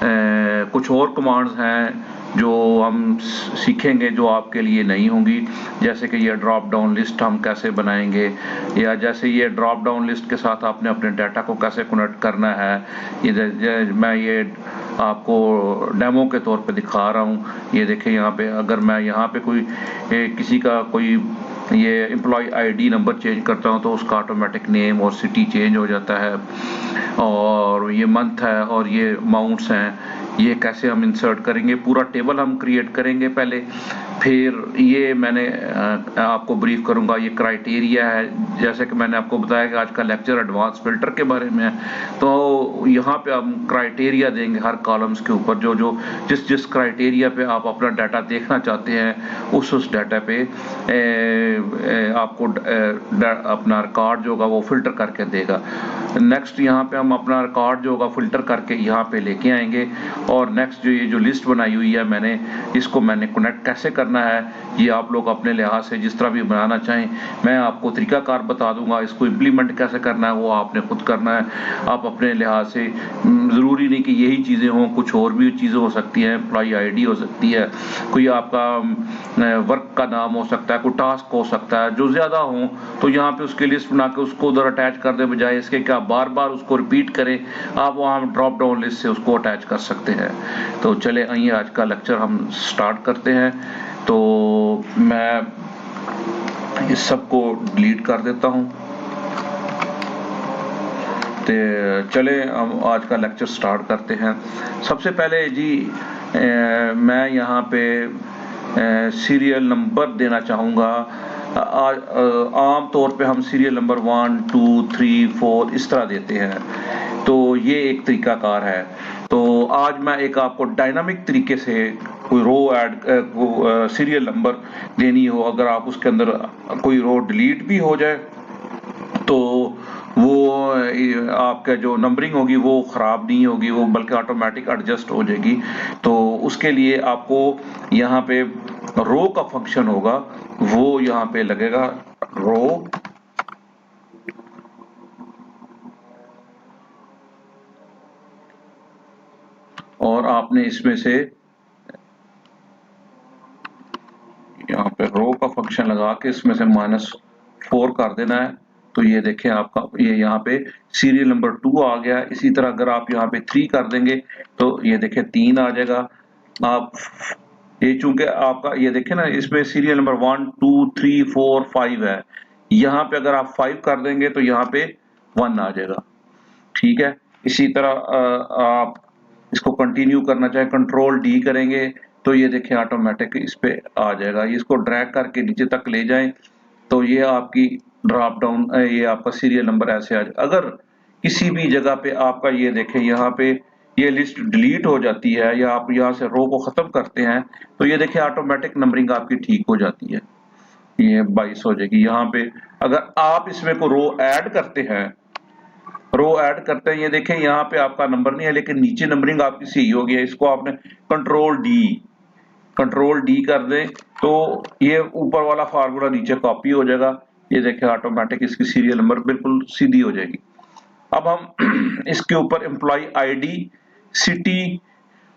कुछ और कमांड्स हैं जो हम सीखेंगे जो आपके लिए नहीं होंगी, जैसे कि ये ड्रॉप डाउन लिस्ट हम कैसे बनाएंगे, या जैसे ये ड्रॉप डाउन लिस्ट के साथ आपने अपने डाटा को कैसे कनेक्ट करना है। मैं ये आपको डेमो के तौर पे दिखा रहा हूँ। ये देखिए यहाँ पे अगर मैं यहाँ पे कोई किसी का कोई ये एम्प्लॉय आईडी नंबर चेंज करता हूँ तो उसका ऑटोमेटिक नेम और सिटी चेंज हो जाता है, और ये मंथ है और ये अमाउंट्स हैं। ये कैसे हम इंसर्ट करेंगे, पूरा टेबल हम क्रिएट करेंगे पहले, फिर ये मैंने आपको ब्रीफ करूंगा। ये क्राइटेरिया है, जैसे कि मैंने आपको बताया कि आज का लेक्चर एडवांस फिल्टर के बारे में है, तो यहाँ पे हम क्राइटेरिया देंगे हर कॉलम्स के ऊपर, जो जो जिस क्राइटेरिया पे आप अपना डाटा देखना चाहते हैं उस डाटा पे आपको अपना रिकॉर्ड जो होगा वो फिल्टर करके देगा। नेक्स्ट यहाँ पे हम अपना रिकॉर्ड जो होगा फिल्टर करके यहाँ पे लेके आएंगे, और नेक्स्ट जो ये जो लिस्ट बनाई हुई है मैंने, इसको मैंने कनेक्ट कैसे करना है ये आप लोग अपने लिहाज से जिस तरह भी बनाना चाहें, मैं आपको तरीकाकार बता दूंगा। इसको इम्प्लीमेंट कैसे करना है वो आपने खुद करना है, आप अपने लिहाज से। ज़रूरी नहीं कि यही चीज़ें हों, कुछ और भी चीज़ें हो सकती हैं। एम्प्लॉई आईडी हो सकती है, कोई आपका वर्क का नाम हो सकता है, कोई टास्क हो सकता है, जो ज़्यादा हो तो यहाँ पे उसकी लिस्ट बना के उसको उधर अटैच कर दे, बजाय इसके कि आप बार बार उसको रिपीट करें, आप वहाँ ड्रॉप डाउन लिस्ट से उसको अटैच कर सकते हैं। तो चले आइए आज का लेक्चर हम स्टार्ट करते हैं। तो मैं इस सबको डिलीट कर देता हूँ। तो चले हम आज का लेक्चर स्टार्ट करते हैं। सबसे पहले जी मैं यहाँ पे सीरियल नंबर देना चाहूँगा। आम तौर पे हम सीरियल नंबर 1 2 3 4 इस तरह देते हैं, तो ये एक तरीकाकार है। तो आज मैं एक आपको डायनामिक तरीके से कोई रो ऐड सीरियल नंबर देनी हो, अगर आप उसके अंदर कोई रो डिलीट भी हो जाए तो वो आपका जो नंबरिंग होगी वो खराब नहीं होगी, वो बल्कि ऑटोमेटिक एडजस्ट हो जाएगी। तो उसके लिए आपको यहाँ पे रो का फंक्शन होगा, वो यहाँ पे लगेगा रो, और आपने इसमें से यहाँ पे रो का फंक्शन लगा के इसमें से -4 कर देना है। तो ये देखें आपका ये यहाँ पे सीरियल नंबर 2 आ गया। इसी तरह अगर आप यहाँ पे 3 कर देंगे तो ये देखें 3 आ जाएगा। आप ये चूंकि आपका ये देखें ना, इसमें सीरियल नंबर 1 2 3 4 5 है, यहाँ पे अगर आप 5 कर देंगे तो यहाँ पे 1 आ जाएगा। ठीक है, इसी तरह आप इसको कंटिन्यू करना चाहे कंट्रोल डी करेंगे तो ये देखें ऑटोमेटिक इस पे आ जाएगा। इसको ड्रैग करके नीचे तक ले जाएं तो ये आपकी ड्रॉप डाउन ये आपका सीरियल नंबर ऐसे आ जाए। अगर किसी भी जगह पे आपका ये देखें यहाँ पे ये लिस्ट डिलीट हो जाती है, या आप यहाँ से रो को खत्म करते हैं तो ये देखिए ऑटोमेटिक नंबरिंग आपकी ठीक हो जाती है, ये 22 हो जाएगी। यहाँ पे अगर आप इसमें को रो ऐड करते हैं, ये देखें यहाँ पे आपका नंबर नहीं है लेकिन नीचे नंबरिंग आपकी सही हो गई है। इसको आपने कंट्रोल डी कर दें तो ये ऊपर वाला फार्मूला नीचे कॉपी हो जाएगा। ये देखें ऑटोमेटिक इसकी सीरियल नंबर बिल्कुल सीधी हो जाएगी। अब हम इसके ऊपर एम्प्लॉय आईडी, सिटी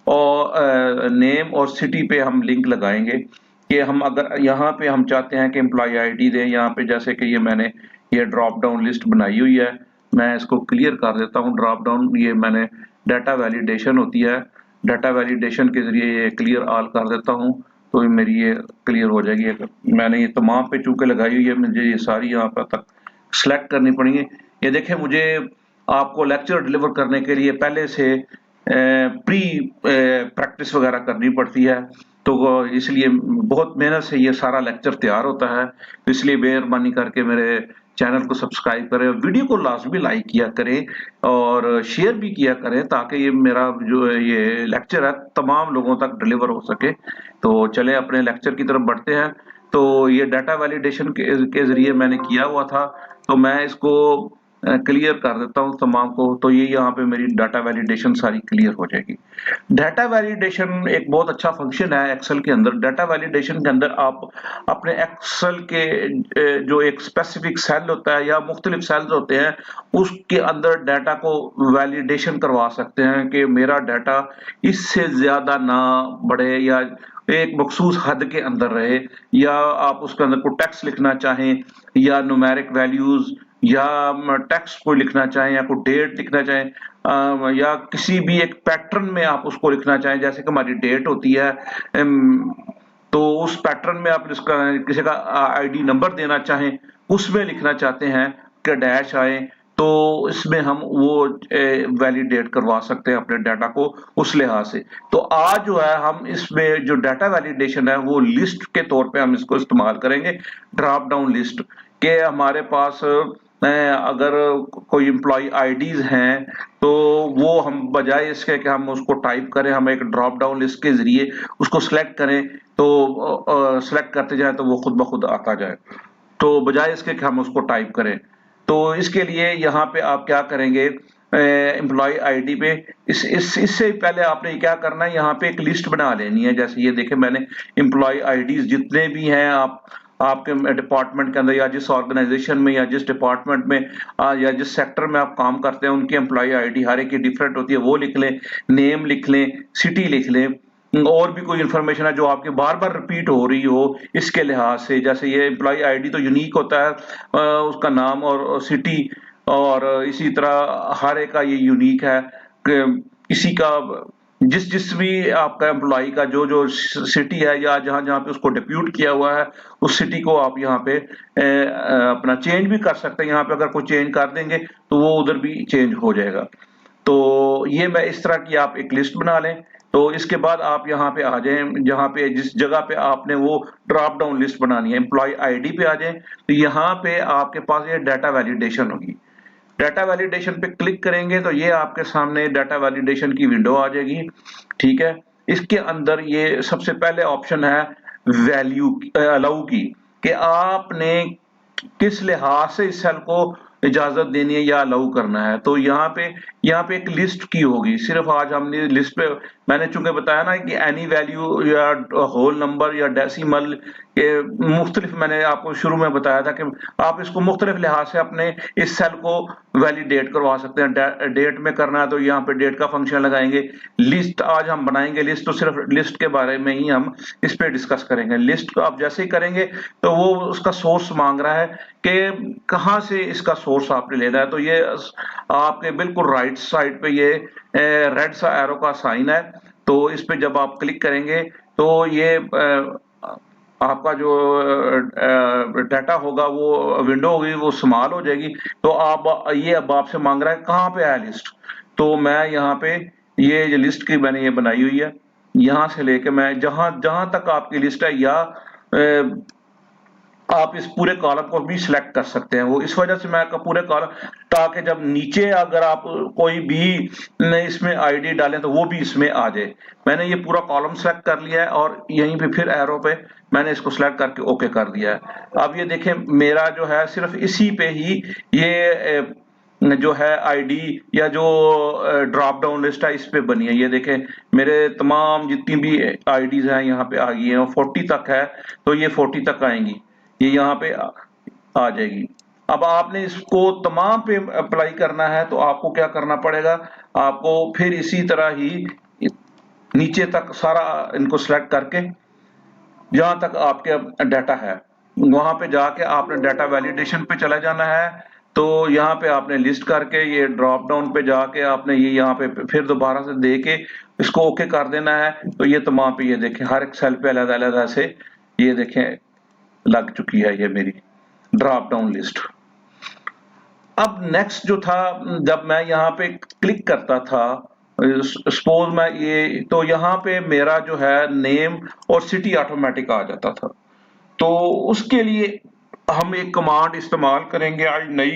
और नेम और सिटी पे हम लिंक लगाएंगे कि हम अगर यहाँ पे हम चाहते हैं कि एम्प्लॉय आईडी दें, यहाँ पे जैसे कि ये मैंने ये ड्रॉप डाउन लिस्ट बनाई हुई है, मैं इसको क्लियर कर देता हूँ। ड्रॉप डाउन ये मैंने डाटा वैलिडेशन होती है, डाटा वैलिडेशन के जरिए ये क्लियर ऑल कर देता हूँ तो मेरी ये क्लियर हो जाएगी। मैंने ये तमाम पे चूंकि लगाई हुई है, मुझे ये सारी यहाँ पर तक सिलेक्ट करनी पड़ेंगी। ये देखें मुझे आपको लेक्चर डिलीवर करने के लिए पहले से प्री प्रैक्टिस वगैरह करनी पड़ती है, तो इसलिए बहुत मेहनत से ये सारा लेक्चर तैयार होता है। तो इसलिए मेहरबानी करके मेरे चैनल को सब्सक्राइब करें और वीडियो को लाजमी लाइक किया करें और शेयर भी किया करें ताकि ये मेरा जो ये लेक्चर है तमाम लोगों तक डिलीवर हो सके। तो चले अपने लेक्चर की तरफ बढ़ते हैं। तो ये डाटा वैलिडेशन के जरिए मैंने किया हुआ था, तो मैं इसको क्लियर कर देता हूँ तमाम को। तो ये यहाँ पे मेरी डाटा वैलिडेशन सारी क्लियर हो जाएगी। डाटा वैलिडेशन एक बहुत अच्छा फंक्शन है एक्सेल के अंदर। डाटा वैलिडेशन के अंदर आप अपने एक्सेल के जो एक स्पेसिफिक सेल होता है या मुख्तलिफ सेल्स होते हैं, उसके अंदर डाटा को वैलिडेशन करवा सकते हैं कि मेरा डाटा इससे ज्यादा ना बढ़े या एक मखसूस हद के अंदर रहे, या आप उसके अंदर कोई टेक्स्ट लिखना चाहें या न्यूमेरिक वैल्यूज या टेक्स्ट को लिखना चाहें या कोई डेट लिखना चाहें, या किसी भी एक पैटर्न में आप उसको लिखना चाहें, जैसे कि हमारी डेट होती है, तो उस पैटर्न में आप इसका किसी का आईडी नंबर देना चाहें, उसमें लिखना चाहते हैं कि डैश आए, तो इसमें हम वो वैलिडेट करवा सकते हैं अपने डाटा को उस लिहाज से। तो आज जो है हम इसमें जो डाटा वैलिडेशन है वो लिस्ट के तौर पे हम इसको इस्तेमाल करेंगे, ड्रॉप डाउन लिस्ट के। हमारे पास अगर कोई एम्प्लॉय आईडीज हैं तो वो हम बजाय इसके कि हम उसको टाइप करें, हम एक ड्रॉप डाउन लिस्ट के जरिए उसको सिलेक्ट करें, तो सिलेक्ट करते जाए तो वो खुद ब खुद आता जाए, तो बजाय इसके कि हम उसको टाइप करें। तो इसके लिए यहाँ पे आप क्या करेंगे, एम्प्लॉय आईडी पे इससे पहले आपने क्या करना है, यहाँ पे एक लिस्ट बना लेनी है। जैसे ये देखें मैंने एम्प्लॉय आईडीज जितने भी हैं आप आपके डिपार्टमेंट के अंदर या जिस ऑर्गेनाइजेशन में या जिस डिपार्टमेंट में या जिस सेक्टर में आप काम करते हैं, उनकी एम्प्लॉय आईडी हर एक की डिफरेंट होती है, वो लिख लें, नेम लिख लें, सिटी लिख लें, और भी कोई इन्फॉर्मेशन है जो आपके बार बार रिपीट हो रही हो इसके लिहाज से। जैसे ये एम्प्लॉय आईडी तो यूनिक होता है, उसका नाम और सिटी, और इसी तरह हर एक का ये यूनिक है कि किसी का जिस जिस भी आपका एम्प्लॉय का जो जो सिटी है या जहां जहां पे उसको डिप्यूट किया हुआ है, उस सिटी को आप यहाँ पे अपना चेंज भी कर सकते हैं। यहाँ पे अगर कोई चेंज कर देंगे तो वो उधर भी चेंज हो जाएगा। तो ये मैं इस तरह की आप एक लिस्ट बना लें। तो इसके बाद आप यहाँ पे आ जाएं, जहाँ पे जिस जगह पे आपने वो ड्रॉप डाउन लिस्ट बनानी है, एम्प्लॉय आईडी पे आ जाएं। तो यहाँ पे आपके पास ये डाटा वैलिडेशन होगी। डाटा वैलिडेशन पे क्लिक करेंगे तो ये आपके सामने डाटा वैलिडेशन की विंडो आ जाएगी। ठीक है, इसके अंदर ये सबसे पहले ऑप्शन है वैल्यू अलाउ की, कि आपने किस लिहाज से इस सेल को इजाजत देनी है या अलाउ करना है। तो यहाँ पे एक लिस्ट की होगी। सिर्फ आज हमने लिस्ट पे मैंने चूंकि बताया ना कि एनी वैल्यू या होल नंबर या डेसिमल के मुख्तलिफ, मैंने आपको शुरू में बताया था कि आप इसको मुख्तलिफ लिहाज से अपने इस सेल को वैलिडेट करवा सकते हैं। डेट में करना है तो यहाँ पे डेट का फंक्शन लगाएंगे। लिस्ट आज हम बनाएंगे लिस्ट, तो सिर्फ लिस्ट के बारे में ही हम इस पे डिस्कस करेंगे। लिस्ट को आप जैसे ही करेंगे तो वो उसका सोर्स मांग रहा है कि कहाँ से इसका सोर्स आपने लेना है। तो ये आपके बिल्कुल राइट साइड पे ये रेड सा एरो का साइन है, तो इस पे जब आप क्लिक करेंगे तो ये आपका जो डाटा होगा वो विंडो होगी, वो स्मॉल हो जाएगी। तो आप ये अब आपसे मांग रहा है कहाँ पे है लिस्ट। तो मैं यहाँ पे ये लिस्ट की मैंने ये बनाई हुई है, यहाँ से लेके मैं जहां जहां तक आपकी लिस्ट है, या आप इस पूरे कॉलम को भी सिलेक्ट कर सकते हैं। वो इस वजह से मैं पूरे कॉलम, ताकि जब नीचे अगर आप कोई भी इसमें आईडी डालें तो वो भी इसमें आ जाए। मैंने ये पूरा कॉलम सेलेक्ट कर लिया है और यहीं पे फिर एरो पे मैंने इसको सिलेक्ट करके ओके कर दिया है। अब ये देखें मेरा जो है सिर्फ इसी पे ही ये जो है आईडी या जो ड्रॉप डाउन लिस्ट है इस पे बनी है। ये देखें मेरे तमाम जितनी भी आईडीज हैं यहाँ पे आ गई हैं, 40 तक है, तो ये 40 तक आएंगी, ये यहाँ पे आ जाएगी। अब आपने इसको तमाम पे अप्लाई करना है तो आपको क्या करना पड़ेगा, आपको फिर इसी तरह ही नीचे तक सारा इनको सिलेक्ट करके जहां तक आपके डाटा है वहां पे जाके आपने डाटा वैलिडेशन पे चला जाना है। तो यहाँ पे आपने लिस्ट करके ये ड्रॉप डाउन पे जाके आपने ये यहाँ पे फिर दोबारा से दे के इसको ओके कर देना है। तो ये तमाम पे ये देखें हर एक सेल पे अलग अलग से ये देखें लग चुकी है ये मेरी ड्रॉप डाउन लिस्ट। अब नेक्स्ट जो था, जब मैं यहाँ पे क्लिक करता था, सपोज मैं ये, तो यहाँ पे मेरा जो है नेम और सिटी ऑटोमेटिक आ जाता था। तो उसके लिए हम एक कमांड इस्तेमाल करेंगे आज नई,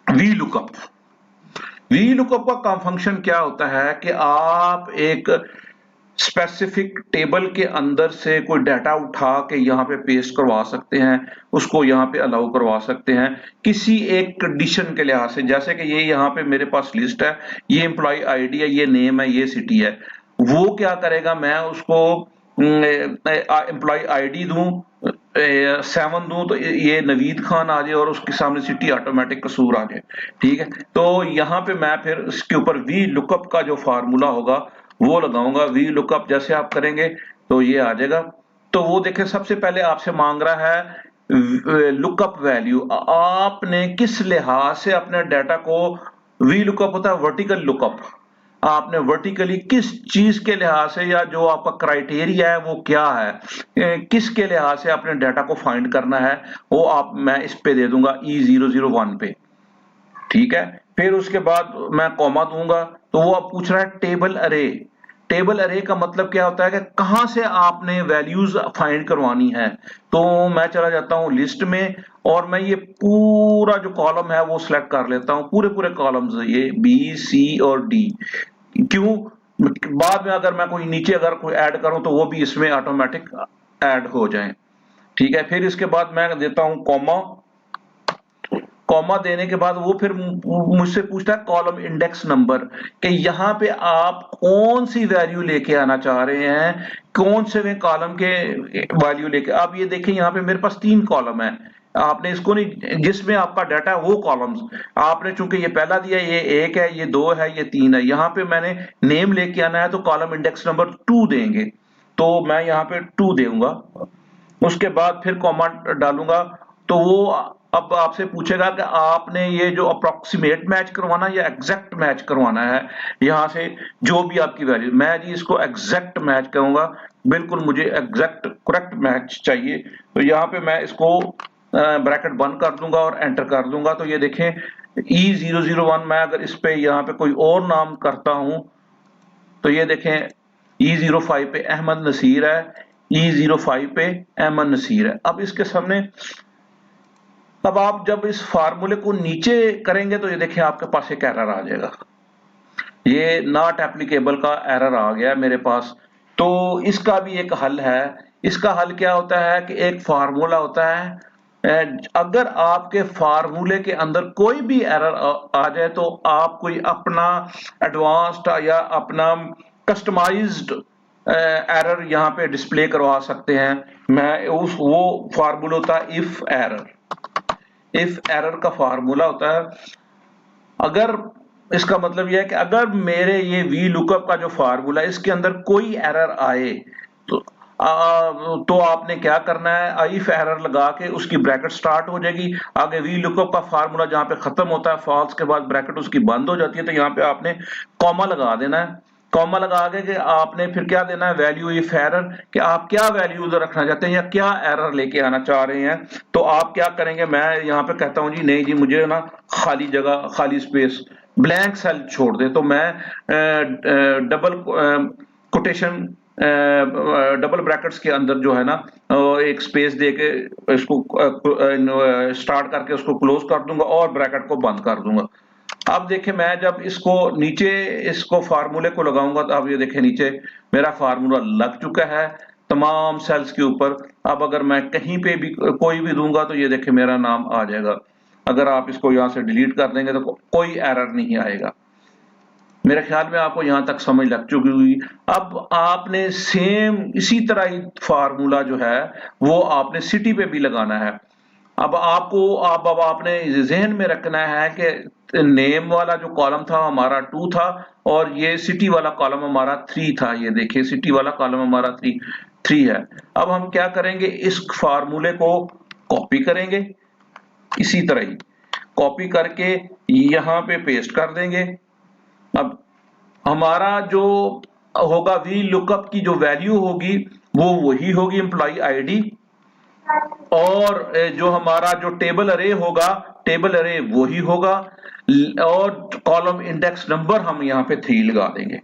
वी लुकअप। वी लुकअप का काम फंक्शन क्या होता है कि आप एक स्पेसिफिक टेबल के अंदर से कोई डाटा उठा के यहाँ पे पेस्ट करवा सकते हैं, उसको यहाँ पे अलाउ करवा सकते हैं किसी एक कंडीशन के लिहाज से। जैसे कि ये यहाँ पे मेरे पास लिस्ट है, ये एम्प्लॉय आईडी है, ये नेम है, ये सिटी है। वो क्या करेगा, मैं उसको एम्प्लॉय आईडी दूं 7 दूं तो ये नवीद खान आ जाए और उसके सामने सिटी ऑटोमेटिक कसूर आ जाए। ठीक है, तो यहाँ पे मैं फिर इसके ऊपर वी लुकअप का जो फार्मूला होगा वो लगाऊंगा। वी लुकअप जैसे आप करेंगे तो ये आ जाएगा। तो वो देखें, सबसे पहले आपसे मांग रहा है लुकअप वैल्यू। आपने किस लिहाज से अपने डाटा को, वी लुकअप होता है वर्टिकल लुकअप, आपने वर्टिकली किस चीज के लिहाज से, या जो आपका क्राइटेरिया है वो क्या है, किसके लिहाज से अपने डाटा को फाइंड करना है, वो आप मैं इस पे दे दूंगा E001 पे। ठीक है, फिर उसके बाद मैं कॉमा दूंगा। तो वो अब पूछ रहा है टेबल अरे। टेबल अरे का मतलब क्या होता है कि कहां से आपने वैल्यूज फाइंड करवानी है। तो मैं चला जाता हूं लिस्ट में और मैं ये पूरा जो कॉलम है वो सिलेक्ट कर लेता हूं, पूरे पूरे कॉलम्स, ये बी सी और डी। क्यों, बाद में अगर मैं कोई नीचे अगर कोई ऐड करूं तो वो भी इसमें ऑटोमेटिक ऐड हो जाए। ठीक है, फिर इसके बाद मैं देता हूं कॉमा। कॉमा देने के बाद वो फिर मुझसे पूछता है कॉलम इंडेक्स नंबर, कि यहाँ पे आप कौन सी वैल्यू लेके आना चाह रहे हैं, कौन से वे कॉलम के वैल्यू लेके। अब ये देखें, यहाँ पे मेरे पास 3 कॉलम है। आपने इसको नहीं, जिसमें आपका डाटा है वो कॉलम्स आपने, चूंकि ये पहला दिया, ये 1 है, ये 2 है, ये 3 है, यहाँ पे मैंने नेम लेके आना है तो कॉलम इंडेक्स नंबर 2 देंगे। तो मैं यहाँ पे 2 दूंगा। उसके बाद फिर कॉमा डालूंगा। तो वो अब आपसे पूछेगा कि आपने ये जो अप्रोक्सीमेट मैच करवाना या एग्जैक्ट मैच करवाना है, यहां से जो भी आपकी वैल्यू। मैं जी इसको एग्जैक्ट मैच करूंगा, बिल्कुल मुझे एग्जैक्ट करेक्ट मैच चाहिए। तो यहाँ पे मैं इसको ब्रैकेट बंद कर दूंगा और एंटर कर दूंगा। तो ये देखें E001, मैं अगर इस पे यहाँ पे कोई और नाम करता हूं तो ये देखें E05 पे अहमद नसीर है, E05 पे अहमद नसीर है। अब इसके सामने, अब आप जब इस फार्मूले को नीचे करेंगे तो ये देखिए आपके पास एक एरर आ जाएगा, ये नॉट एप्लीकेबल का एरर आ गया मेरे पास। तो इसका भी एक हल है। इसका हल क्या होता है कि एक फार्मूला होता है, अगर आपके फार्मूले के अंदर कोई भी एरर आ जाए तो आप कोई अपना एडवांस्ड या अपना कस्टमाइज्ड एरर यहाँ पे डिस्प्ले करवा सकते हैं। मैं वो फार्मूला होता है इफ एरर। इफ एरर का फार्मूला होता है, अगर इसका मतलब यह है कि अगर मेरे ये वी लुकअप का जो फार्मूला है इसके अंदर कोई एरर आए तो तो आपने क्या करना है, इफ एरर लगा के उसकी ब्रैकेट स्टार्ट हो जाएगी। आगे वी लुकअप का फार्मूला जहां पे खत्म होता है फॉल्स के बाद ब्रैकेट उसकी बंद हो जाती है, तो यहाँ पे आपने कॉमा लगा देना है। कॉमा लगा के आपने फिर क्या देना है, वैल्यू इफ एरर, कि आप क्या वैल्यू उधर रखना चाहते हैं या क्या एरर लेके आना चाह रहे हैं। तो आप क्या करेंगे, मैं यहाँ पे कहता हूं जी नहीं जी मुझे ना खाली जगह, खाली स्पेस, ब्लैंक सेल छोड़ दे। तो मैं डबल कोटेशन, डबल ब्रैकेट्स के अंदर जो है ना एक स्पेस देके इसको स्टार्ट करके उसको क्लोज कर दूंगा और ब्रैकेट को बंद कर दूंगा। अब देखें, मैं जब इसको नीचे इसको फार्मूले को लगाऊंगा तो अब ये देखें नीचे मेरा फार्मूला लग चुका है तमाम सेल्स के ऊपर। अब अगर मैं कहीं पे भी कोई भी दूंगा तो ये देखें मेरा नाम आ जाएगा। अगर आप इसको यहां से डिलीट कर देंगे तो कोई एरर नहीं आएगा। मेरे ख्याल में आपको यहां तक समझ लग चुकी हुई। अब आपने सेम इसी तरह ही फार्मूला जो है वो आपने सिटी पे भी लगाना है। अब आपको अब आपने जहन में रखना है कि नेम वाला जो कॉलम था हमारा 2 था और ये सिटी वाला कॉलम हमारा 3 था। ये देखिए सिटी वाला कॉलम हमारा 3 है। अब हम क्या करेंगे, इस फार्मूले को कॉपी करेंगे, इसी तरह ही कॉपी करके यहां पे पेस्ट कर देंगे। अब हमारा जो होगा वी लुकअप की जो वैल्यू होगी वो वही होगी एम्प्लॉय आईडी, और जो हमारा जो टेबल अरे होगा, टेबल अरे वही होगा, और कॉलम इंडेक्स नंबर हम यहाँ पे 3 लगा देंगे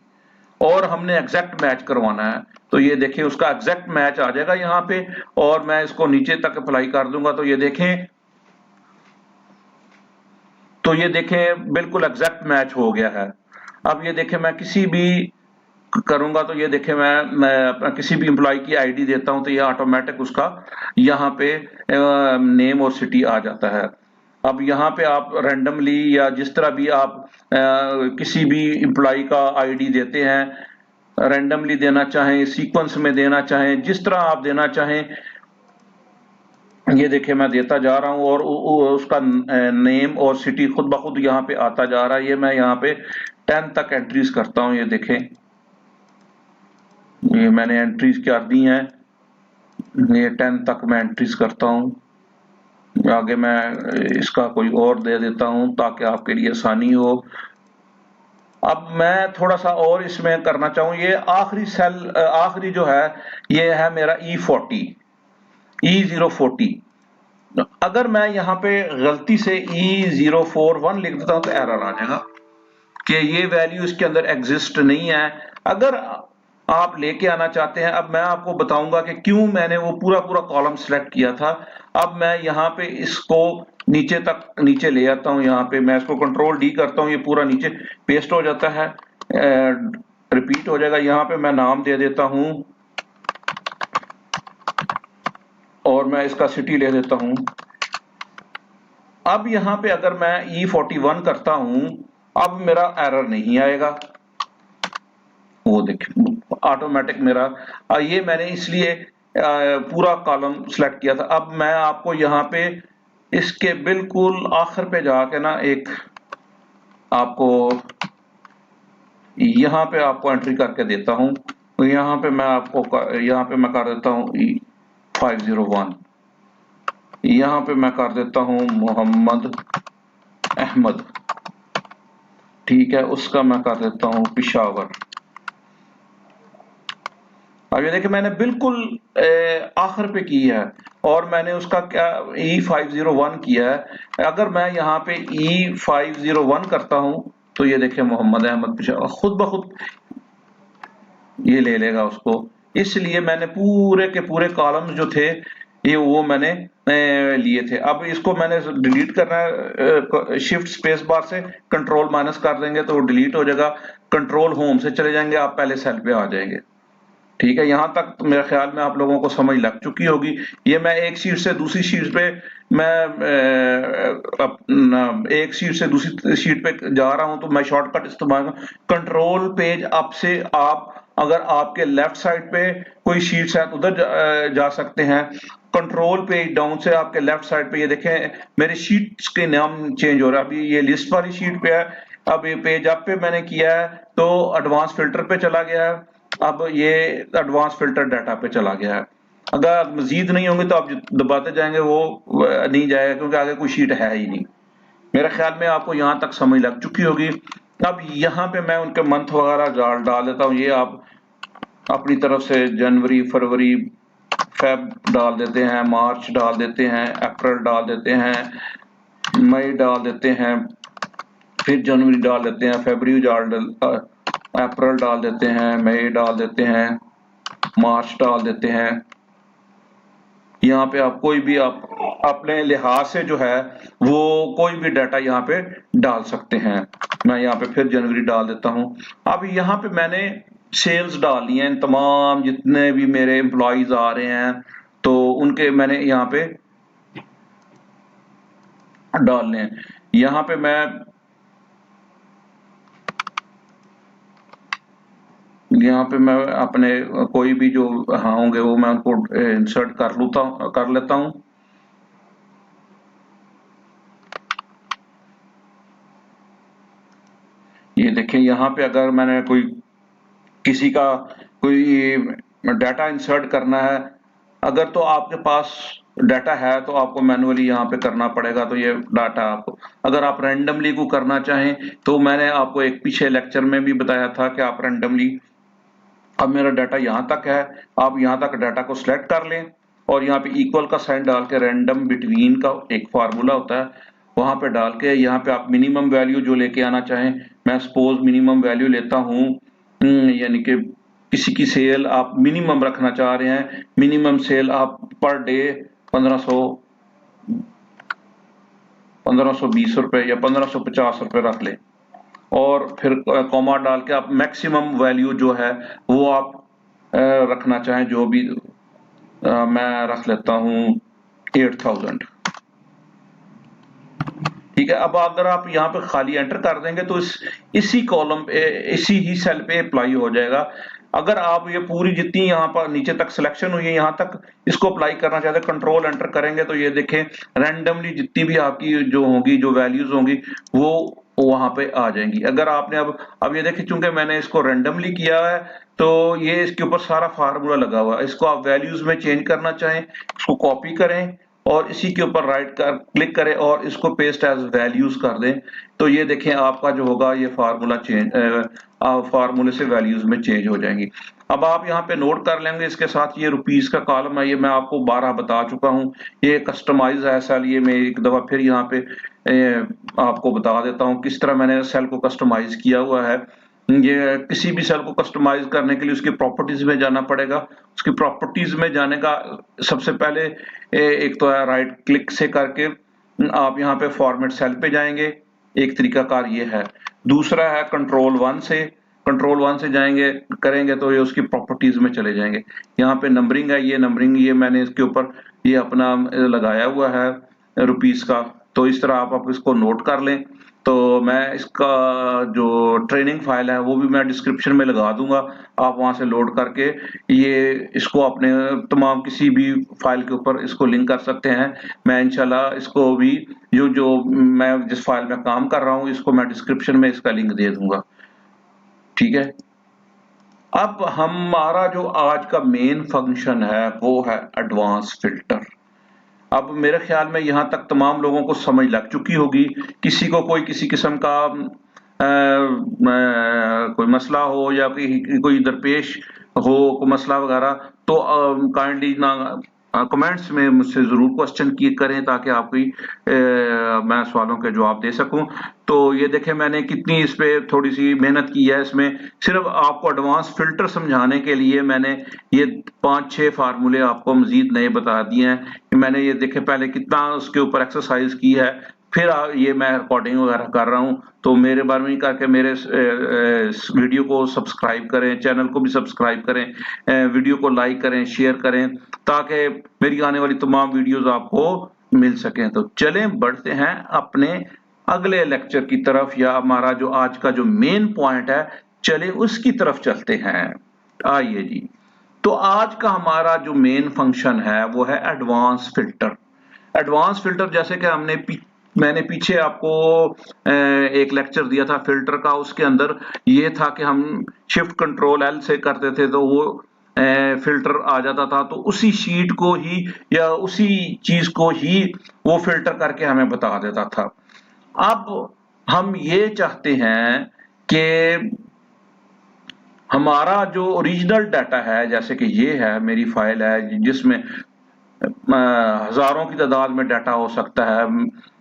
और हमने एग्जैक्ट मैच करवाना है। तो ये देखें उसका एग्जैक्ट मैच आ जाएगा यहाँ पे, और मैं इसको नीचे तक अप्लाई कर दूंगा तो ये देखें, तो ये देखें बिल्कुल एग्जैक्ट मैच हो गया है। अब ये देखें मैं किसी भी करूंगा तो ये देखें, मैं अपना किसी भी एम्प्लॉय की आईडी देता हूं तो ये ऑटोमेटिक उसका यहाँ पे नेम और सिटी आ जाता है। अब यहाँ पे आप रैंडमली या जिस तरह भी आप किसी भी एम्प्लॉय का आईडी देते हैं, रैंडमली देना चाहें, सीक्वेंस में देना चाहें, जिस तरह आप देना चाहें, ये देखिए मैं देता जा रहा हूं और उसका नेम और सिटी खुद ब खुद यहाँ पे आता जा रहा है। ये मैं यहाँ पे 10 तक एंट्रीज करता हूं, ये देखें, ये मैंने एंट्रीज कर दी हैं, ये 10 तक मैं एंट्रीज करता हूं। आगे मैं इसका कोई और दे देता हूं ताकि आपके लिए आसानी हो। अब मैं थोड़ा सा और इसमें करना चाहूँ, ये आखिरी सेल, आखिरी जो है ये है मेरा E40, E040। अगर मैं यहाँ पे गलती से E041 लिख देता हूं तो एरर आ जाएगा कि ये वैल्यू इसके अंदर एग्जिस्ट नहीं है। अगर आप लेके आना चाहते हैं, अब मैं आपको बताऊंगा कि क्यों मैंने वो पूरा कॉलम सिलेक्ट किया था। अब मैं यहाँ पे इसको नीचे ले आता हूँ, यहाँ पे मैं इसको कंट्रोल डी करता हूँ, ये पूरा नीचे पेस्ट हो जाता है, रिपीट हो जाएगा। यहाँ पे मैं नाम दे देता हूँ और मैं इसका सिटी ले देता हूं। अब यहां पे अगर मैं E41 करता हूं, अब मेरा एरर नहीं आएगा, वो देखिए ऑटोमेटिक मेरा, ये मैंने इसलिए पूरा कॉलम सिलेक्ट किया था। अब मैं आपको यहाँ पे इसके बिल्कुल आखिर पे जाके ना एक आपको यहाँ पे आपको एंट्री करके देता हूं। तो यहाँ पे मैं आपको यहाँ पे मैं कर देता हूँ E501, यहाँ पे मैं कर देता हूं मोहम्मद अहमद, ठीक है, उसका मैं कर देता हूं पिशावर। अब ये देखिए मैंने बिल्कुल आखिर पे की है और मैंने उसका क्या E501 किया है। अगर मैं यहाँ पे E501 करता हूं तो ये देखिए मोहम्मद अहमद पिशावर खुद ब खुद ये ले लेगा उसको। इसलिए मैंने पूरे के पूरे कॉलम्स जो थे ये वो मैंने लिए थे। अब इसको मैंने डिलीट करना है, शिफ्ट स्पेस बार से कंट्रोल माइनस कर देंगे तो वो डिलीट हो जाएगा। कंट्रोल होम से चले जाएंगे, आप पहले सेल पे आ जाएंगे। ठीक है, यहां तक तो मेरे ख्याल में आप लोगों को समझ लग चुकी होगी। ये मैं एक शीट से दूसरी शीट पे एक शीट से दूसरी शीट पे जा रहा हूं तो मैं शॉर्टकट इस्तेमाल कंट्रोल पेज अप से आप अगर आपके लेफ्ट साइड पे कोई शीट्स है तो उधर जा सकते हैं। कंट्रोल पेज डाउन से आपके लेफ्ट साइड पे ये देखें मेरे शीट्स के नाम चेंज हो रहा है। अभी ये लिस्ट वाली शीट पे है, अब ये पेज अप पे मैंने किया है तो एडवांस फिल्टर पे चला गया है, अब ये एडवांस फिल्टर डाटा पे चला गया है। अगर मजीद नहीं होंगे तो आप दबाते जाएंगे वो नहीं जाएगा क्योंकि आगे कोई शीट है ही नहीं। मेरे ख्याल में आपको यहाँ तक समझ लग चुकी होगी। अब यहाँ पे मैं उनके मंथ वगैरह डाल देता हूँ। ये आप अपनी तरफ से जनवरी, फरवरी, फेब डाल देते हैं, मार्च डाल देते हैं, अप्रैल डाल देते हैं, मई डाल देते हैं, फिर जनवरी डाल देते हैं, फरवरी अप्रैल डाल देते हैं, मई डाल देते हैं, मार्च डाल देते हैं। यहाँ पे आप कोई भी आप अपने लिहाज से जो है वो कोई भी डाटा यहाँ पे डाल सकते हैं। मैं यहाँ पे फिर जनवरी डाल देता हूँ। अब यहाँ पे मैंने सेल्स डाली हैं, तमाम जितने भी मेरे एम्प्लॉइज आ रहे हैं तो उनके मैंने यहाँ पे डालने हैं। यहाँ पे मैं अपने कोई भी जो होंगे वो मैं उनको इंसर्ट कर लेता हूं। ये देखें यहाँ पे अगर मैंने किसी का कोई डाटा इंसर्ट करना है, अगर तो आपके पास डाटा है तो आपको मैनुअली यहाँ पे करना पड़ेगा। तो ये डाटा आपको अगर आप रैंडमली को करना चाहें तो मैंने आपको एक पीछे लेक्चर में भी बताया था कि आप रैंडमली, अब मेरा डाटा यहाँ तक है, आप यहाँ तक डाटा को सिलेक्ट कर लें और यहाँ पे इक्वल का साइन डाल के रैंडम बिटवीन का एक फार्मूला होता है वहां पे डाल के यहाँ पे आप मिनिमम वैल्यू जो लेके आना चाहें, मैं सपोज मिनिमम वैल्यू लेता हूँ, यानी कि किसी की सेल आप मिनिमम रखना चाह रहे हैं, मिनिमम सेल आप पर डे 1520 रुपए या 1550 रुपए रख ले और फिर कॉमा डाल के आप मैक्सिमम वैल्यू जो है वो आप रखना चाहें, जो भी मैं रख लेता हूं 8000। ठीक है, अब अगर आप यहाँ पे खाली एंटर कर देंगे तो इसी कॉलम पे, इसी ही सेल पे अप्लाई हो जाएगा। अगर आप ये पूरी जितनी यहाँ पर नीचे तक सिलेक्शन हुई है यहाँ तक इसको अप्लाई करना चाहते हैं, कंट्रोल एंटर करेंगे तो ये देखें रैंडमली जितनी भी आपकी जो होंगी, जो वैल्यूज होंगी वो वहां पे आ जाएंगी। अगर आपने अब ये देखिए, चूंकि मैंने इसको रैंडमली किया है तो ये इसके ऊपर सारा फार्मूला लगा हुआ है। इसको आप वैल्यूज में चेंज करना चाहें, इसको कॉपी करें और इसी के ऊपर राइट क्लिक करें और इसको पेस्ट एज वैल्यूज कर दें, तो ये देखें आपका जो होगा ये फार्मूला चेंज, फार्मूले से वैल्यूज में चेंज हो जाएंगी। अब आप यहाँ पे नोट कर लेंगे, इसके साथ ये रुपीस का कॉलम है, ये मैं आपको 12 बता चुका हूँ, ये कस्टमाइज है सेल। ये मैं एक दफा फिर यहाँ पे आपको बता देता हूँ किस तरह मैंने सेल को कस्टमाइज किया हुआ है। ये किसी भी सेल को कस्टमाइज करने के लिए उसकी प्रॉपर्टीज में जाना पड़ेगा। उसकी प्रॉपर्टीज में जाने का सबसे पहले एक तो है राइट क्लिक से करके आप यहाँ पे फॉर्मेट सेल पे जाएंगे, एक तरीकाकार ये है। दूसरा है कंट्रोल वन से जाएंगे करेंगे तो ये उसकी प्रॉपर्टीज में चले जाएंगे। यहाँ पे नंबरिंग है, ये नंबरिंग ये मैंने इसके ऊपर ये अपना लगाया हुआ है रुपीस का, तो इस तरह आप इसको नोट कर लें। तो मैं इसका जो ट्रेनिंग फाइल है वो भी मैं डिस्क्रिप्शन में लगा दूंगा, आप वहां से लोड करके ये इसको अपने तमाम किसी भी फाइल के ऊपर इसको लिंक कर सकते हैं। मैं इंशाल्लाह इसको भी जो मैं जिस फाइल में काम कर रहा हूँ इसको मैं डिस्क्रिप्शन में इसका लिंक दे दूंगा। ठीक है, अब हमारा जो आज का मेन फंक्शन है वो है एडवांस फिल्टर। अब मेरे ख्याल में यहाँ तक तमाम लोगों को समझ लग चुकी होगी। किसी को कोई किसी किस्म का कोई मसला हो या कोई दरपेश हो कोई मसला वगैरह, तो काइंडली ना कमेंट्स में मुझसे जरूर क्वेश्चन करें ताकि आपकी मैं सवालों के जवाब दे सकूं। तो ये देखें मैंने कितनी इस पे थोड़ी सी मेहनत की है। इसमें सिर्फ आपको एडवांस फिल्टर समझाने के लिए मैंने ये 5-6 फार्मूले आपको मजीद नए बता दिए हैं। मैंने ये देखे पहले कितना उसके ऊपर एक्सरसाइज की है, फिर ये मैं रिकॉर्डिंग वगैरह कर रहा हूँ। तो मेरे बारे में करके मेरे वीडियो को सब्सक्राइब करें, चैनल को भी सब्सक्राइब करें, वीडियो को लाइक करें, शेयर करें ताकि मेरी आने वाली तमाम वीडियोस आपको मिल सकें। तो चलें बढ़ते हैं अपने अगले लेक्चर की तरफ, या हमारा जो आज का जो मेन पॉइंट है चले उसकी तरफ चलते हैं। आइए जी, तो आज का हमारा जो मेन फंक्शन है वो है एडवांस फिल्टर। एडवांस फिल्टर जैसे कि मैंने पीछे आपको एक लेक्चर दिया था फिल्टर का, उसके अंदर ये था कि हम शिफ्ट कंट्रोल एल से करते थे तो वो फिल्टर आ जाता था, तो उसी शीट को ही या उसी चीज को ही वो फिल्टर करके हमें बता देता था। अब हम ये चाहते हैं कि हमारा जो ओरिजिनल डाटा है, जैसे कि ये है मेरी फाइल है जिसमें हजारों की तादाद में डाटा हो सकता है।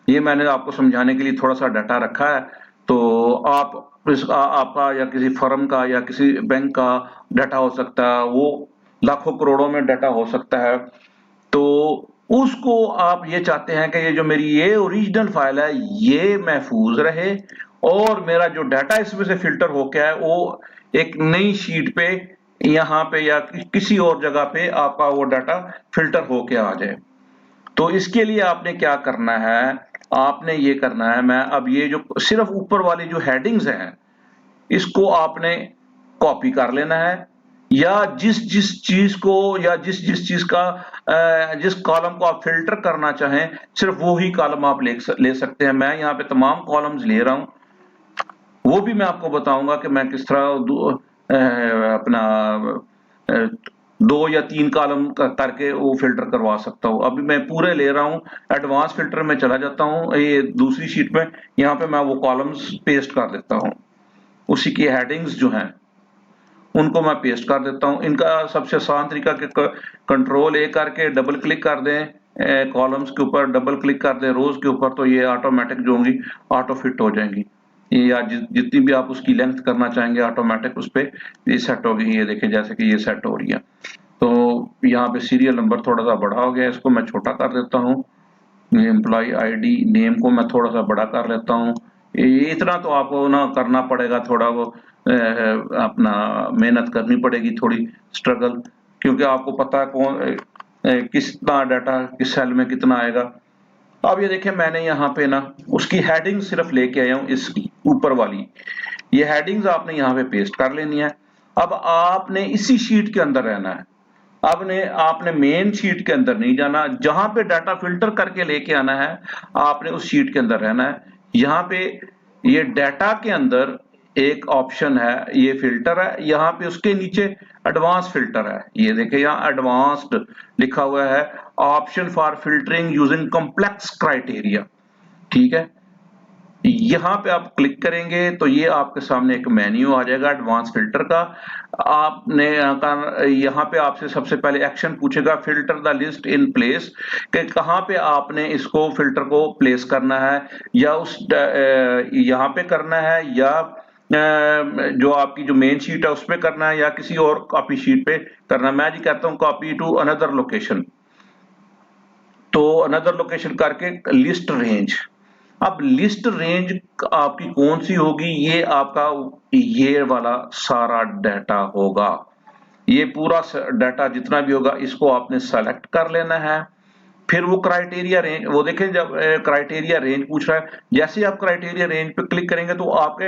ये मैंने आपको समझाने के लिए थोड़ा सा डाटा रखा है। तो आपका या किसी फर्म का या किसी बैंक का डाटा हो सकता है, वो लाखों करोड़ों में डाटा हो सकता है। तो उसको आप ये चाहते हैं कि ये जो मेरी ये ओरिजिनल फाइल है ये महफूज रहे और मेरा जो डाटा इसमें से फिल्टर होके है वो एक नई शीट पे यहाँ पे या किसी और जगह पे आपका वो डाटा फिल्टर होके आ जाए। तो इसके लिए आपने क्या करना है, आपने ये करना है, मैं अब ये जो सिर्फ ऊपर वाली जो हेडिंग्स हैं इसको आपने कॉपी कर लेना है, या जिस जिस चीज को या जिस जिस चीज का जिस कॉलम को आप फिल्टर करना चाहें सिर्फ वो ही कॉलम आप ले सकते हैं। मैं यहाँ पे तमाम कॉलम्स ले रहा हूं, वो भी मैं आपको बताऊंगा कि मैं किस तरह अपना 2 या 3 कॉलम करके वो फिल्टर करवा सकता हूँ। अभी मैं पूरे ले रहा हूँ, एडवांस फिल्टर में चला जाता हूँ, ये दूसरी शीट में, यहाँ पे मैं वो कॉलम्स पेस्ट कर देता हूँ, उसी की हेडिंग्स जो हैं उनको मैं पेस्ट कर देता हूँ। इनका सबसे आसान तरीका कि कंट्रोल ए करके डबल क्लिक कर दें कॉलम्स के ऊपर, डबल क्लिक कर दें रोज के ऊपर, तो ये ऑटोमेटिक जो होंगी ऑटो फिट हो जाएंगी, या जितनी भी आप उसकी लेंथ करना चाहेंगे ऑटोमेटिक उस पर ये सेट होगी। ये देखें जैसे कि ये सेट हो रही है। तो यहाँ पे सीरियल नंबर थोड़ा सा बड़ा हो गया, इसको मैं छोटा कर देता हूँ। एम्प्लॉय आईडी नेम को मैं थोड़ा सा बड़ा कर लेता हूँ, इतना तो आपको ना करना पड़ेगा, थोड़ा वो अपना मेहनत करनी पड़ेगी, थोड़ी स्ट्रगल, क्योंकि आपको पता है कौन कितना डाटा किस सेल में कितना आएगा। अब ये देखिए मैंने यहाँ पे ना उसकी हेडिंग सिर्फ लेके आया हूँ, इसकी ऊपर वाली ये हेडिंग्स आपने यहाँ पे पेस्ट कर लेनी है। अब आपने इसी शीट के अंदर रहना है, आपने मेन शीट के अंदर नहीं जाना, जहां पे डाटा फिल्टर करके लेके आना है आपने उस शीट के अंदर रहना है। यहाँ पे ये डाटा के अंदर एक ऑप्शन है, ये फिल्टर है, यहाँ पे उसके नीचे एडवांस फिल्टर है, ये देखिए यहाँ एडवांस्ड लिखा हुआ है, option for filtering using complex criteria. ठीक है, यहाँ पे आप क्लिक करेंगे तो ये आपके सामने एक मेन्यू आ जाएगा एडवांस फिल्टर का। आपने यहाँ पे आपसे सबसे पहले एक्शन पूछेगा, filter the list in place, कि कहाँ पे आपने इसको फिल्टर को प्लेस करना है, या उस यहाँ पे करना है, या जो आपकी जो मेन शीट है उस पे करना है, या किसी और कॉपी शीट पे करना है। मैं जी कहता हूँ कॉपी टू अनदर लोकेशन, तो अनदर लोकेशन करके लिस्ट रेंज। अब लिस्ट रेंज आपकी कौन सी होगी, ये आपका ये वाला सारा डाटा होगा, ये पूरा डाटा जितना भी होगा इसको आपने सेलेक्ट कर लेना है। फिर वो क्राइटेरिया रेंज, वो देखें जब क्राइटेरिया रेंज पूछ रहा है, जैसे ही आप क्राइटेरिया रेंज पे क्लिक करेंगे तो आपके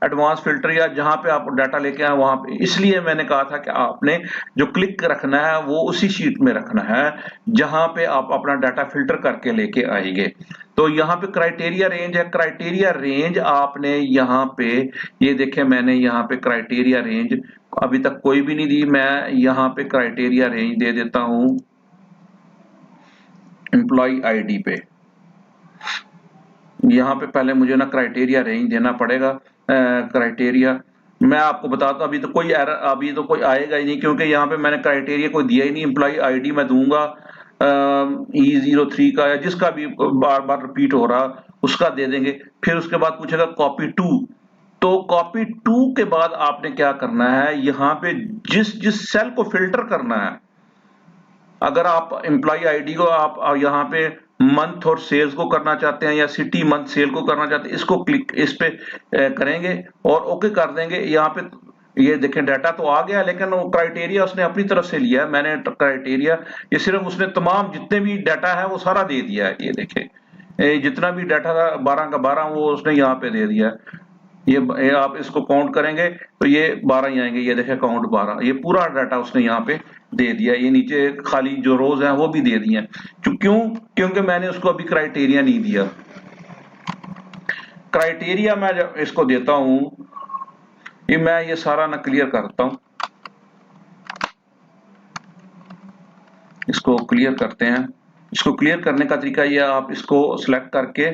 एडवांस फिल्टर या जहां पे आप डाटा लेके आए वहां पे, इसलिए मैंने कहा था कि आपने जो क्लिक रखना है वो उसी शीट में रखना है जहां पे आप अपना डाटा फिल्टर करके लेके आएंगे। तो यहाँ पे क्राइटेरिया रेंज है, क्राइटेरिया रेंज आपने यहाँ पे, ये देखें मैंने यहाँ पे क्राइटेरिया रेंज अभी तक कोई भी नहीं दी, मैं यहाँ पे क्राइटेरिया रेंज दे देता हूं एम्प्लॉय आईडी पे। यहाँ पे पहले मुझे ना क्राइटेरिया रेंज देना पड़ेगा, क्राइटेरिया मैं आपको बताता, अभी तो कोई एरर अभी तो कोई आएगा ही नहीं, क्योंकि यहाँ पे मैंने क्राइटेरिया कोई दिया ही नहीं। एम्प्लॉय आईडी मैं दूंगा E03 का, या जिसका भी बार बार रिपीट हो रहा उसका दे देंगे। फिर उसके बाद पूछेगा कॉपी टू, तो कॉपी टू के बाद आपने क्या करना है, यहाँ पे जिस जिस सेल को फिल्टर करना है, अगर आप एम्प्लॉय आईडी को आप यहाँ पे मंथ और सेल्स को करना चाहते हैं, या सिटी मंथ सेल को करना चाहते हैं, इसको क्लिक इस पे करेंगे और ओके कर देंगे। यहाँ पे ये देखें डाटा तो आ गया, लेकिन वो क्राइटेरिया उसने अपनी तरफ से लिया है, मैंने क्राइटेरिया ये सिर्फ उसने तमाम जितने भी डाटा है वो सारा दे दिया है। ये देखें जितना भी डाटा था 12 का 12 वो उसने यहाँ पे दे दिया है। ये आप इसको काउंट करेंगे तो ये 12 ही आएंगे, ये देखें काउंट 12, ये पूरा डाटा उसने यहाँ पे दे दिया। ये नीचे खाली जो रोज हैं वो भी दे दिए हैं, क्यों, क्योंकि मैंने उसको अभी क्राइटेरिया नहीं दिया। क्राइटेरिया मैं जब इसको देता हूं, ये मैं ये सारा ना क्लियर करता हूं, इसको क्लियर करते हैं। इसको क्लियर करने का तरीका ये, आप इसको सिलेक्ट करके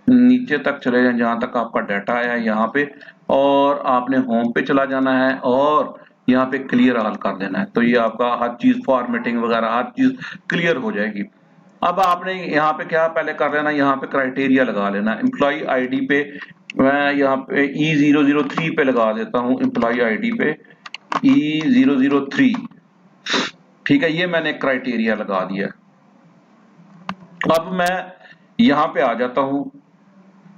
नीचे तक चले जाएं जहां तक आपका डाटा आया है यहाँ पे, और आपने होम पे चला जाना है और यहाँ पे क्लियर ऑल कर देना है, तो ये आपका हर चीज फॉर्मेटिंग वगैरह हर चीज क्लियर हो जाएगी। अब आपने यहाँ पे क्या पहले कर लेना, यहाँ पे क्राइटेरिया लगा लेना। एम्प्लॉय आईडी पे मैं यहाँ पे E003 पे लगा देता हूँ, एम्प्लॉय आईडी पे E003। ठीक है, ये मैंने क्राइटेरिया लगा दिया। अब मैं यहाँ पे आ जाता हूँ,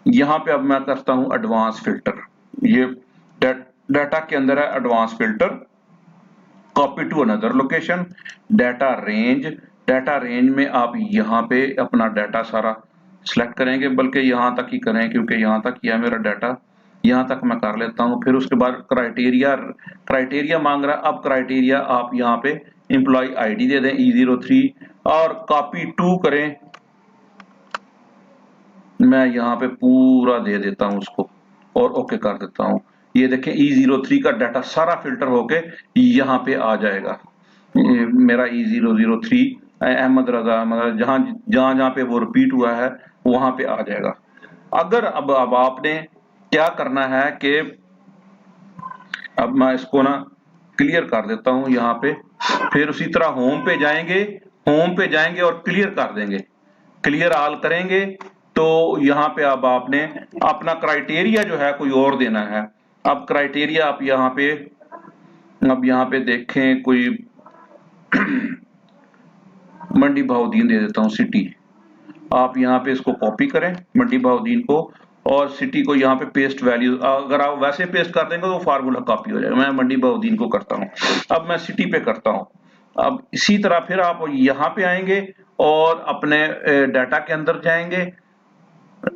यहाँ पे अब मैं करता हूँ एडवांस फिल्टर। ये डाटा के अंदर है advance filter, copy to another location, data range. Data range में आप यहाँ पे अपना डाटा सारा सिलेक्ट करेंगे, बल्कि यहाँ तक ही करें क्योंकि यहाँ तक ही है मेरा डाटा, यहाँ तक मैं कर लेता हूँ। फिर उसके बाद क्राइटेरिया मांग रहा है, अब क्राइटेरिया आप यहाँ पे एम्प्लॉय आईडी दे दें E03 और कॉपी टू करें, मैं यहाँ पे पूरा दे देता हूँ उसको और ओके कर देता हूँ। ये देखें E03 का डाटा सारा फिल्टर होके यहाँ पे आ जाएगा, मेरा E003 अहमद रजा, मतलब जहां जहां जहां पे वो रिपीट हुआ है वहां पे आ जाएगा। अगर अब आपने क्या करना है कि अब मैं इसको ना क्लियर कर देता हूं यहाँ पे, फिर उसी तरह होम पे जाएंगे और क्लियर कर देंगे, क्लियर ऑल करेंगे तो यहाँ पे अब आपने अपना क्राइटेरिया जो है कोई और देना है। अब क्राइटेरिया आप यहाँ पे, अब यहाँ पे देखें कोई मंडी भाउद्दीन दे देता हूँ सिटी, आप यहाँ पे इसको कॉपी करें मंडी भाउद्दीन को और सिटी को यहाँ पे पेस्ट वैल्यू, अगर आप वैसे पेस्ट कर देंगे तो फार्मूला कॉपी हो जाएगा। मैं मंडी बहाउद्दीन को करता हूँ, अब मैं सिटी पे करता हूँ। अब इसी तरह फिर आप यहाँ पे आएंगे और अपने डाटा के अंदर जाएंगे,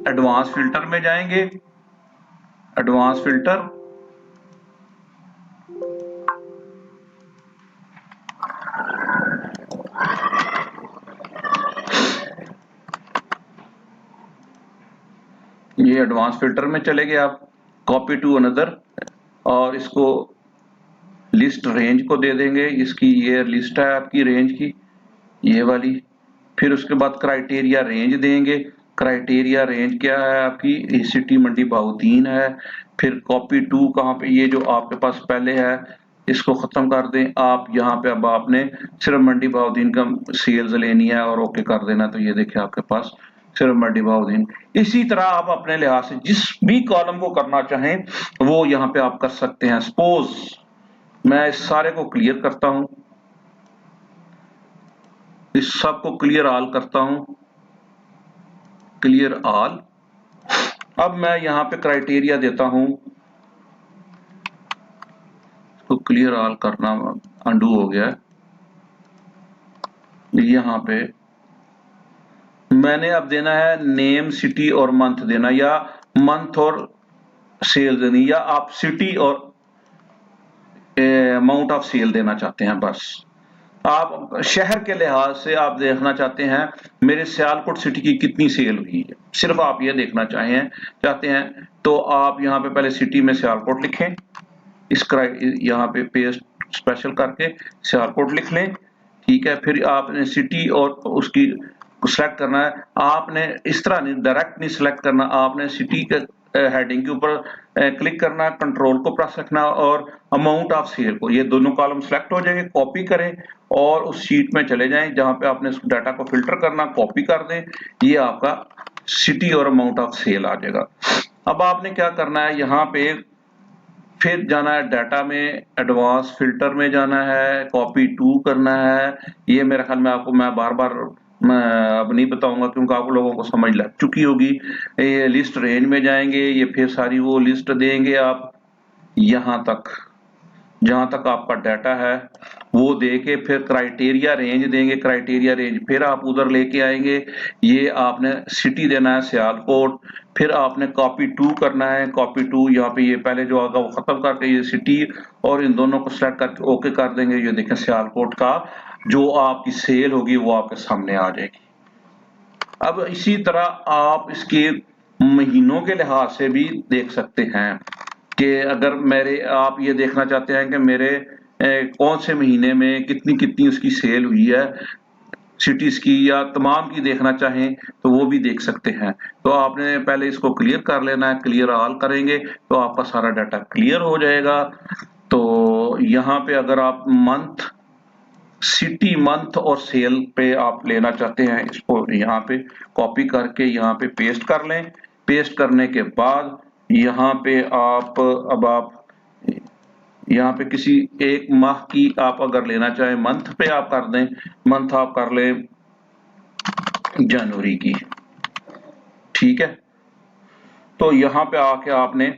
एडवांस फिल्टर में जाएंगे, एडवांस फिल्टर, ये एडवांस फिल्टर में चले गए आप, कॉपी टू अनदर, और इसको लिस्ट रेंज को दे देंगे, इसकी ये लिस्ट है आपकी रेंज की, ये वाली। फिर उसके बाद क्राइटेरिया रेंज देंगे, क्राइटेरिया रेंज क्या है आपकी, सिटी मंडी बहाउद्दीन है। फिर कॉपी टू कहाँ पे, ये जो आपके पास पहले है इसको खत्म कर दें आप। यहाँ पे अब आपने सिर्फ मंडी बहाउद्दीन का सेल्स लेनी है और ओके कर देना, तो ये देखिए आपके पास सिर्फ मंडी बहाउद्दीन। इसी तरह आप अपने लिहाज से जिस भी कॉलम को करना चाहें वो यहाँ पे आप कर सकते हैं। सपोज मैं इस सारे को क्लियर करता हूं, इस सब को क्लियर ऑल करता हूं, क्लियर ऑल। अब मैं यहां पे क्राइटेरिया देता हूं, तो क्लियर ऑल करना अंडू हो गया। यहां पे मैंने अब देना है नेम, सिटी और मंथ देना, या मंथ और सेल देनी, या आप सिटी और अमाउंट ऑफ सेल देना चाहते हैं। बस आप शहर के लिहाज से आप देखना चाहते हैं मेरे सियालकोट सिटी की कितनी सेल हुई है, सिर्फ आप ये देखना चाहते हैं, तो आप यहाँ पे पहले सिटी में सियालकोट लिखें, इसका यहाँ पे पेस्ट स्पेशल करके सियालकोट लिख लें, ठीक है। फिर आपने सिटी और उसकी सिलेक्ट करना है, आपने इस तरह नहीं, डायरेक्ट नहीं सिलेक्ट करना, आपने सिटी के हेडिंग के ऊपर क्लिक करना, कंट्रोल को प्रेस रखना और अमाउंट ऑफ सेल को, ये दोनों कॉलम सिलेक्ट हो जाएंगे। कॉपी करें और उस शीट में चले जाएं जहां पे आपने उस डाटा को फिल्टर करना, कॉपी कर दें, ये आपका सिटी और अमाउंट ऑफ सेल आ जाएगा। अब आपने क्या करना है, यहाँ पे फिर जाना है डाटा में, एडवांस फिल्टर में जाना है, कॉपी टू करना है। ये मेरे ख्याल में आपको मैं बार बार मैं अब नहीं बताऊंगा क्योंकि आप लोगों को समझ लग चुकी होगी। ये लिस्ट रेंज में जाएंगे, ये फिर सारी वो लिस्ट देंगे आप यहां तक जहां तक आपका डाटा है वो देके, फिर क्राइटेरिया रेंज देंगे, क्राइटेरिया रेंज फिर आप उधर लेके आएंगे, ये आपने सिटी देना है सियालकोट, फिर आपने कॉपी टू करना है, कॉपी टू यहाँ पे ये पहले जो आगा वो खत्म करके ये सिटी और इन दोनों को सिलेक्ट करके ओके कर देंगे। ये देखें सियालकोट का जो आपकी सेल होगी वो आपके सामने आ जाएगी। अब इसी तरह आप इसके महीनों के लिहाज से भी देख सकते हैं कि अगर मेरे आप ये देखना चाहते हैं कि मेरे कौन से महीने में कितनी कितनी उसकी सेल हुई है सिटीज की, या तमाम की देखना चाहें तो वो भी देख सकते हैं। तो आपने पहले इसको क्लियर कर लेना है, क्लियर ऑल करेंगे तो आपका सारा डाटा क्लियर हो जाएगा। तो यहाँ पे अगर आप मंथ, सिटी, मंथ और सेल पे आप लेना चाहते हैं, इसको यहाँ पे कॉपी करके यहाँ पे पेस्ट कर लें। पेस्ट करने के बाद यहाँ पे आप अब आप यहाँ पे किसी एक माह की आप अगर लेना चाहें मंथ पे आप कर दें, मंथ आप कर लें जनवरी की, ठीक है। तो यहाँ पे आके आपने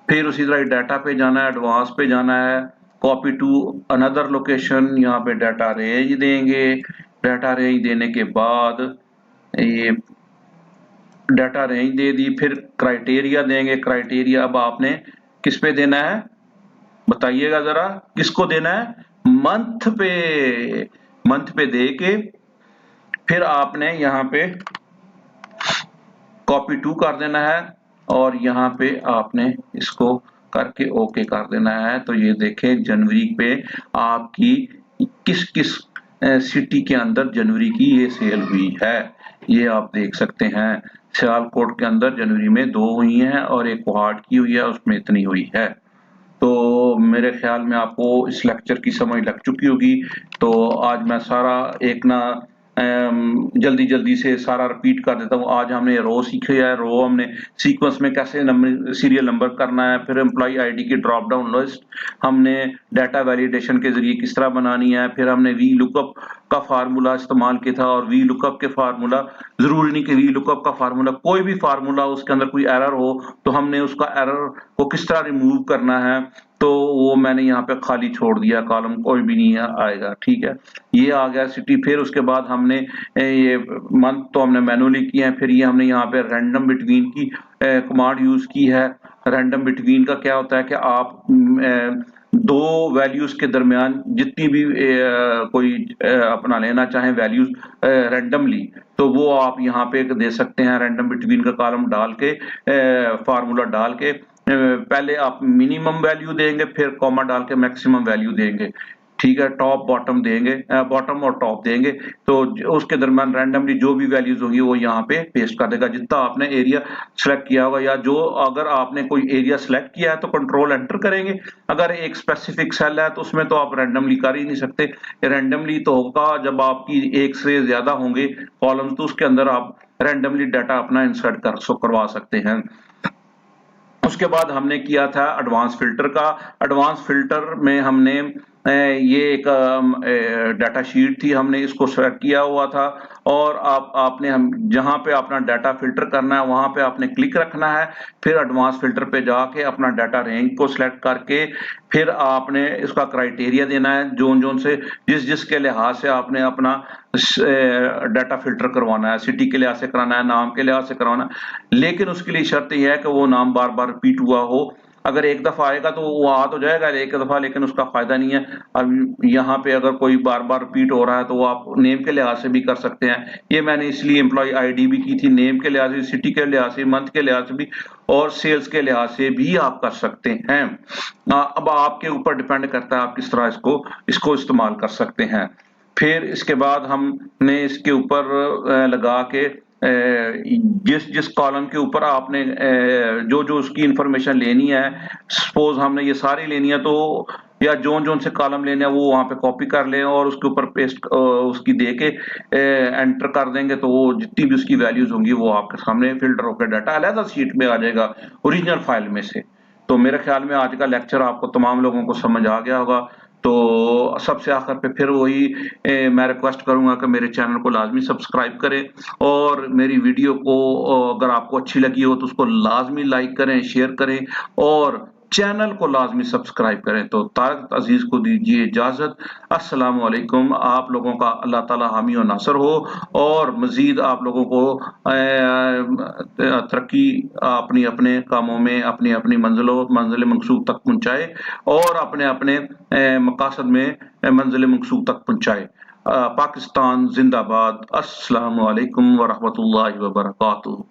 फिर उसी तरह डाटा पे जाना है, एडवांस पे जाना है, कॉपी टू अनदर लोकेशन, यहाँ पे डाटा रेंज देंगे। डाटा रेंज देने के बाद ये डाटा रेंज दे दी, फिर क्राइटेरिया देंगे। क्राइटेरिया अब आपने किस पे देना है बताइएगा जरा, किसको देना है, मंथ पे, मंथ पे दे के फिर आपने यहाँ पे कॉपी टू कर देना है और यहाँ पे आपने इसको करके ओके कर देना है। तो ये देखें जनवरी पे आपकी किस किस सिटी के अंदर जनवरी की ये सेल हुई है, ये आप देख सकते हैं। सियालकोट के अंदर जनवरी में 2 हुई हैं और एक कोहाट की हुई है, उसमें इतनी हुई है। तो मेरे ख्याल में आपको इस लेक्चर की समझ लग चुकी होगी। तो आज मैं सारा एक ना जल्दी जल्दी से सारा रिपीट कर देता हूँ। आज हमने रो सीखा है, रो हमने सीक्वेंस में कैसे नंबर सीरियल नंबर करना है, फिर एम्प्लॉय आईडी की ड्रॉप डाउन लिस्ट हमने डाटा वैलिडेशन के जरिए किस तरह बनानी है, फिर हमने वी लुकअप का फार्मूला इस्तेमाल किया था। और वी लुकअप के फार्मूला जरूरी नहीं कि वी लुकअप का फार्मूला, कोई भी फार्मूला उसके अंदर कोई एरर हो तो हमने उसका एरर को किस तरह रिमूव करना है, तो वो मैंने यहाँ पे खाली छोड़ दिया, कॉलम कोई भी नहीं आएगा। ठीक है, ये आ गया सिटी। फिर उसके बाद हमने ये मंथ तो हमने मैनुअली किया है, फिर ये हमने यहाँ पे रैंडम बिटवीन की कमांड यूज की है। रैंडम बिटवीन का क्या होता है कि आप दो वैल्यूज के दरमियान जितनी भी कोई अपना लेना चाहे वैल्यूज रैंडमली, तो वो आप यहाँ पे दे सकते हैं। रैंडम बिटवीन का कॉलम डाल के फार्मूला डाल के पहले आप मिनिमम वैल्यू देंगे, फिर कॉमा डाल के मैक्सिमम वैल्यू देंगे। ठीक है, टॉप बॉटम देंगे, बॉटम और टॉप देंगे, तो उसके दरमियान रैंडमली जो भी वैल्यूज होंगी वो यहाँ पे पेस्ट कर देगा जितना आपने एरिया सेलेक्ट किया होगा। या जो अगर आपने कोई एरिया सेलेक्ट किया है तो कंट्रोल एंटर करेंगे। अगर एक स्पेसिफिक सेल है तो उसमें तो आप रैंडमली कर ही नहीं सकते। रैंडमली तो होगा जब आपकी एक से ज्यादा होंगे कॉलम, तो उसके अंदर आप रैंडमली डाटा अपना इंसर्ट करवा सकते हैं। उसके बाद हमने किया था एडवांस फिल्टर का। एडवांस फिल्टर में हमने ये एक डाटा शीट थी, हमने इसको सेलेक्ट किया हुआ था। और आपने हम जहां पे अपना डाटा फिल्टर करना है वहां पे आपने क्लिक रखना है, फिर एडवांस फिल्टर पे जाके अपना डाटा रेंज को सिलेक्ट करके फिर आपने इसका क्राइटेरिया देना है, जोन जोन से जिसके लिहाज से आपने अपना डाटा फिल्टर करवाना है। सिटी के लिहाज से कराना है, नाम के लिहाज से करवाना है, लेकिन उसके लिए शर्त यह है कि वो नाम बार बार रिपीट हुआ हो। अगर एक दफा आएगा तो वो आ तो जाएगा एक दफा, लेकिन उसका फायदा नहीं है। अब यहाँ पे अगर कोई बार बार रिपीट हो रहा है तो वो आप नेम के लिहाज से भी कर सकते हैं। ये मैंने इसलिए एम्प्लॉय आईडी भी की थी, नेम के लिहाज से, सिटी के लिहाज से, मंथ के लिहाज से भी, और सेल्स के लिहाज से भी आप कर सकते हैं। अब आपके ऊपर डिपेंड करता है आप किस तरह इसको इस्तेमाल कर सकते हैं। फिर इसके बाद हमने इसके ऊपर लगा के जिस जिस कॉलम के ऊपर आपने जो जो उसकी इंफॉर्मेशन लेनी है, सपोज हमने ये सारी लेनी है, तो या जोन जोन से कॉलम लेने हैं वो वहां पे कॉपी कर लें और उसके ऊपर पेस्ट उसकी दे के एंटर कर देंगे, तो वो जितनी भी उसकी वैल्यूज होंगी वो आपके सामने फिल्टर होकर डाटा अलग शीट में आ जाएगा ओरिजिनल फाइल में से। तो मेरे ख्याल में आज का लेक्चर आपको तमाम लोगों को समझ आ गया होगा। तो सबसे आखिर पे फिर वही मैं रिक्वेस्ट करूंगा कि मेरे चैनल को लाजमी सब्सक्राइब करें, और मेरी वीडियो को अगर आपको अच्छी लगी हो तो उसको लाजमी लाइक करें, शेयर करें, और चैनल को लाजमी सब्सक्राइब करें। तो तारक अजीज को दीजिए इजाजत। अस्सलाम वालेकुम। आप लोगों का अल्लाह ताला हामी और नासर हो, और मजीद आप लोगों को तरक्की अपनी अपने कामों में अपनी अपनी मंजिल मकसूद तक पहुंचाए, और अपने अपने मकासद में मंजिल मकसूद तक पहुंचाए। पाकिस्तान जिंदाबाद। अस्सलाम वालेकुम व रहमतुल्लाहि व बरकातुहू।